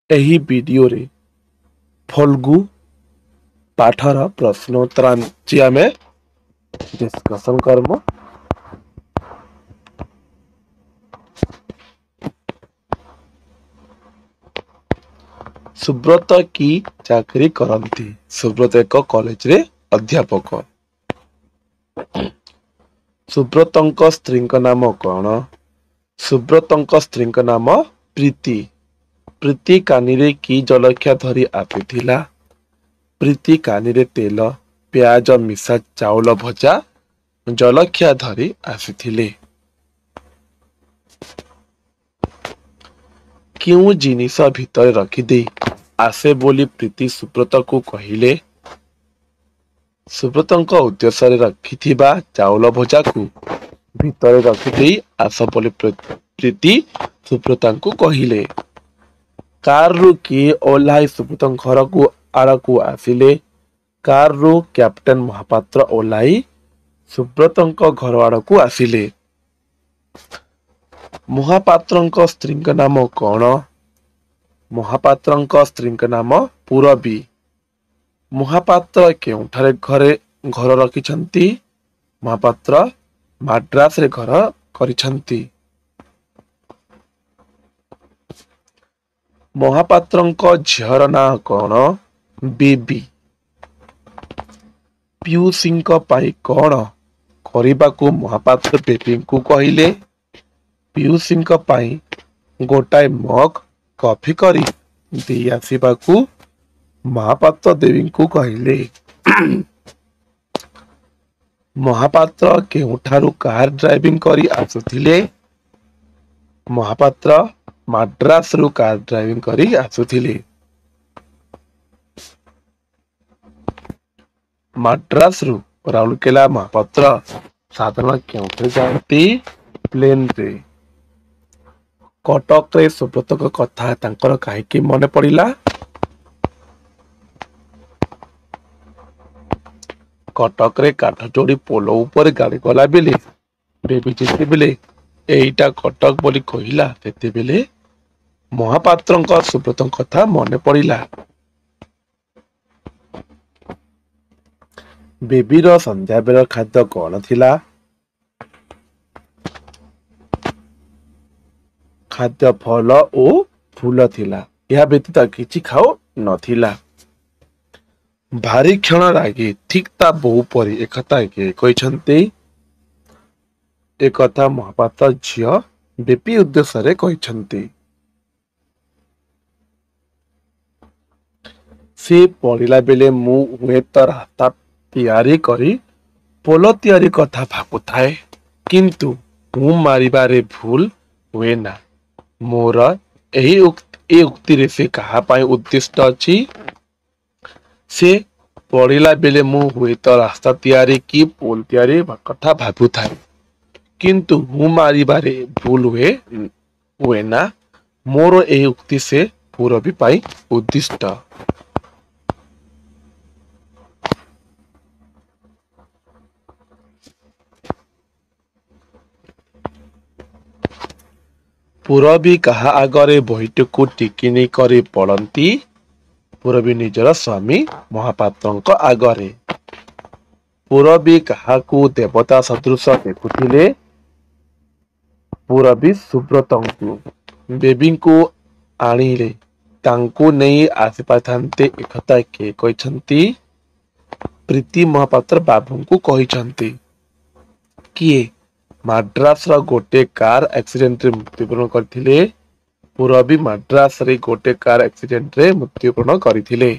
ଏହି ଭିଡିଓରେ ଫଲ୍ଗୁ ପାଠର ପ୍ରଶ୍ନୋତ୍ତର ଆମେ ଡିସ୍କସନ୍ କରମୁ। ସୁବ୍ରତ କି ଚାକିରି କରନ୍ତି? ସୁବ୍ରତ ଏକ କଲେଜରେ ଅଧ୍ୟାପକ। ସୁବ୍ରତଙ୍କ ସ୍ତ୍ରୀଙ୍କ ନାମ କଣ? ସୁବ୍ରତଙ୍କ ସ୍ତ୍ରୀଙ୍କ ନାମ ପ୍ରୀତି। ପ୍ରୀତି କାନିରେ କି ଜଳଖିଆ ଧରି ଆସିଥିଲା? ପ୍ରୀତି କାନିରେ ତେଲ ପିଆଜ ମିଶା ଚାଉଳ ଭଜା ଜଳଖିଆ ଧରି ଆସିଥିଲେ। କେଉଁ ଜିନିଷ ଭିତରେ ରଖିଦେଇ ଆସେ ବୋଲି ପ୍ରୀତି ସୁବ୍ରତକୁ କହିଲେ? ସୁବ୍ରତଙ୍କ ଉଦ୍ଦେଶ୍ୟରେ ରଖିଥିବା ଚାଉଳ ଭଜାକୁ ଭିତରେ ରଖିଦେଇ ଆସ ବୋଲି ପ୍ରୀତି ସୁବ୍ରତଙ୍କୁ କହିଲେ। କାରରୁ କିଏ ଓହ୍ଲାଇ ସୁବ୍ରତଙ୍କ ଘରକୁ ଆଡ଼କୁ ଆସିଲେ? କାରରୁ କ୍ୟାପ୍ଟେନ ମହାପାତ୍ର ଓହ୍ଲାଇ ସୁବ୍ରତଙ୍କ ଘର ଆଡ଼କୁ ଆସିଲେ। ମହାପାତ୍ରଙ୍କ ସ୍ତ୍ରୀଙ୍କ ନାମ କଣ? ମହାପାତ୍ରଙ୍କ ସ୍ତ୍ରୀଙ୍କ ନାମ ପୂରବୀ। ମହାପାତ୍ର କେଉଁଠାରେ ଘର ରଖିଛନ୍ତି? ମହାପାତ୍ର ମାଡ୍ରାସରେ ଘର କରିଛନ୍ତି। ମହାପାତ୍ରଙ୍କ ଝିଅର ନାଁ କଣ? ବେବି। ପିଉସୀଙ୍କ ପାଇଁ କଣ କରିବାକୁ ମହାପାତ୍ର ବେବିଙ୍କୁ କହିଲେ? ପିଉସୀଙ୍କ ପାଇଁ ଗୋଟାଏ ମଗ କଫି କରି ଦେଇ ଆସିବାକୁ ମହାପାତ୍ର ଦେବୀଙ୍କୁ କହିଲେ। ମହାପାତ୍ର କେଉଁଠାରୁ କାର ଡ୍ରାଇଭିଂ କରି ଆସୁଥିଲେ? ମହାପାତ୍ର ମାଡ୍ରାସରୁ କାର ଡ୍ରାଇଭିଂ କରି ଆସୁଥିଲେ। ମାଡ୍ରାସରୁ ରାଉରକେଲା ମହାପାତ୍ର ସାଧାରଣ କେଉଁଥିରେ ଯାଆନ୍ତି? ପ୍ଲେନରେ। କଟକରେ ସୁବ୍ରତଙ୍କ କଥା ତାଙ୍କର କାହିଁକି ମନେ ପଡ଼ିଲା? କଟକରେ କାଠଯୋଡ଼ି ପୋଲ ଉପରେ ଗାଡ଼ି ଗଲା ବେଳେ ବେବି ଯେତେବେଳେ ଏଇଟା କଟକ ବୋଲି କହିଲା ସେତେବେଳେ ମହାପାତ୍ରଙ୍କ ସୁବ୍ରତଙ୍କ କଥା ମନେ ପଡ଼ିଲା। ବେବିର ସନ୍ଧ୍ୟାବେଳ ଖାଦ୍ୟ କଣ ଥିଲା? ଖାଦ୍ୟ ଫଳ ଓ ଫୁଲ ଥିଲା। ଏହା ବ୍ୟତୀତ କିଛି ଖାଉ ନଥିଲା। ଭାରି କ୍ଷଣ ରାଗି ଠିକ୍ ତା ବୋଉ ପରି ଏକଥା କିଏ କହିଛନ୍ତି? ଏକଥା ମହାପାତ୍ର ଝିଅ ବେବି ଉଦ୍ଦେଶ୍ୟରେ କହିଛନ୍ତି। ସେ ପଡ଼ିଲା ବେଳେ ମୁଁ ହୁଏତ ରାସ୍ତା ତିଆରି କରି ପୋଲ ତିଆରି କଥା ଭାବୁଥାଏ, କିନ୍ତୁ ମୁଁ ମାରିବାରେ ଭୁଲ ହୁଏ ନା। ମୋର ଏ ଉକ୍ତିରେ ସେ କାହା ପାଇଁ ଉଦ୍ଦିଷ୍ଟ ଅଛି? ସେ ପଡ଼ିଲା ବେଳେ ମୁଁ ହୁଏତ ରାସ୍ତା ତିଆରି କି ପୋଲ ତିଆରି କଥା ଭାବୁଥାଏ, କିନ୍ତୁ ମୁଁ ମାରିବାରେ ଭୁଲ ହୁଏ ନା। ମୋର ଏହି ଉକ୍ତି ସେ ପୂରବୀ ପାଇଁ ଉଦ୍ଦିଷ୍ଟ। ପୂରବୀ କାହା ଆଗରେ ବହିଟିକୁ ଟିକିନି କରି ପଢ଼ନ୍ତି? ପୂରବୀ ନିଜର ସ୍ୱାମୀ ମହାପାତ୍ରଙ୍କ ଆଗରେ। ପୂରବୀ କାହାକୁ ଦେବତା ସଦୃଶ ଦେଖୁଥିଲେ? ପୂରବୀ ସୁବ୍ରତଙ୍କୁ। ବେବିଙ୍କୁ ଆଣିଲେ ତାଙ୍କୁ ନେଇ ଆସିପାରିଥାନ୍ତେ ଏକଥା କିଏ କହିଛନ୍ତି? ପ୍ରୀତି ମହାପାତ୍ର ବାବୁଙ୍କୁ କହିଛନ୍ତି। କିଏ ମାଡ୍ରାସର ଗୋଟେ କାର ଆକ୍ସିଡେଣ୍ଟରେ ମୃତ୍ୟୁବରଣ କରିଥିଲେ? ପୂରବୀ ମାଡ୍ରାସରେ ଗୋଟେ କାର ଆକ୍ସିଡେଣ୍ଟରେ ମୃତ୍ୟୁବରଣ କରିଥିଲେ।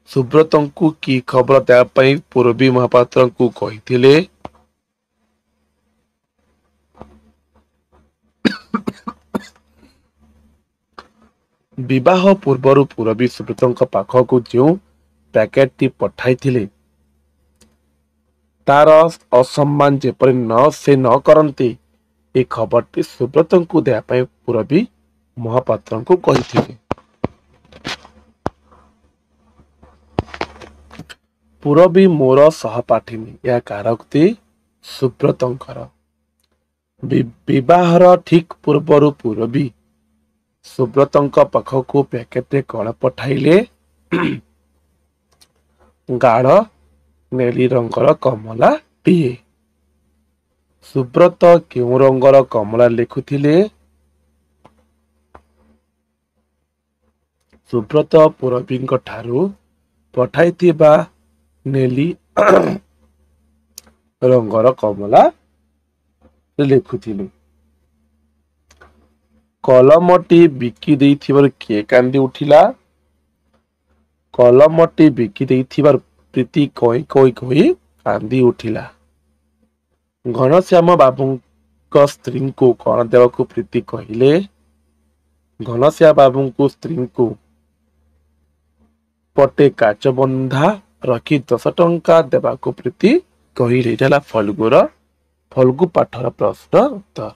ସୁବ୍ରତଙ୍କୁ କି ଖବର ଦେବା ପାଇଁ ପୂରବୀ ମହାପାତ୍ରଙ୍କୁ କହିଥିଲେ? ବିବାହ ପୂର୍ବରୁ ପୂରବୀ ସୁବ୍ରତଙ୍କ ପାଖକୁ ଯେଉଁ ପ୍ୟାକେଟଟି ପଠାଇଥିଲେ ତାର ଅସମ୍ମାନ ଯେପରି ସେ ନ କରନ୍ତି ଏ ଖବରଟି ସୁବ୍ରତଙ୍କୁ ଦେବା ପାଇଁ ପୂରବୀ ମହାପାତ୍ରଙ୍କୁ କହିଥିଲେ। ପୂରବୀ ମୋର ସହପାଠିନୀ। ଏହା କାହାର ଉକ୍ତି? ସୁବ୍ରତଙ୍କର। ବିବାହର ଠିକ୍ ପୂର୍ବରୁ ପୂରବୀ ସୁବ୍ରତଙ୍କ ପାଖକୁ ପ୍ୟାକେଟରେ କଣ ପଠାଇଲେ? ଗାଢ ନେଳି ରଙ୍ଗର କମଳାଟିଏ। ସୁବ୍ରତ କେଉଁ ରଙ୍ଗର କମଳା ଲେଖୁଥିଲେ? ସୁବ୍ରତ ପୁରବୀଙ୍କ ଠାରୁ ପଠାଇଥିବା ନେଲି ରଙ୍ଗର କମଳା ଲେଖୁଥିଲେ। କଲମଟି ବିକି ଦେଇଥିବାରୁ କିଏ କାନ୍ଦି ଉଠିଲା? କଲମଟି ବିକି ଦେଇଥିବାରୁ ପ୍ରୀତି କଇଁ କଇଁ କହି କାନ୍ଦି ଉଠିଲା। ଘନଶ୍ୟାମ ବାବୁଙ୍କ ସ୍ତ୍ରୀଙ୍କୁ କଣ ଦେବାକୁ ପ୍ରୀତି କହିଲେ? ଘନଶ୍ୟାମ ବାବୁଙ୍କୁ ସ୍ତ୍ରୀଙ୍କୁ ପଟେ କାଚ ବନ୍ଧା ରଖି 10 ଟଙ୍କା ଦେବାକୁ ପ୍ରୀତି କହିଲେ। ଏଇଟା ହେଲା ଫଲ୍ଗୁର ଫଲ୍ଗୁ ପାଠର ପ୍ରଶ୍ନ ଉତ୍ତର।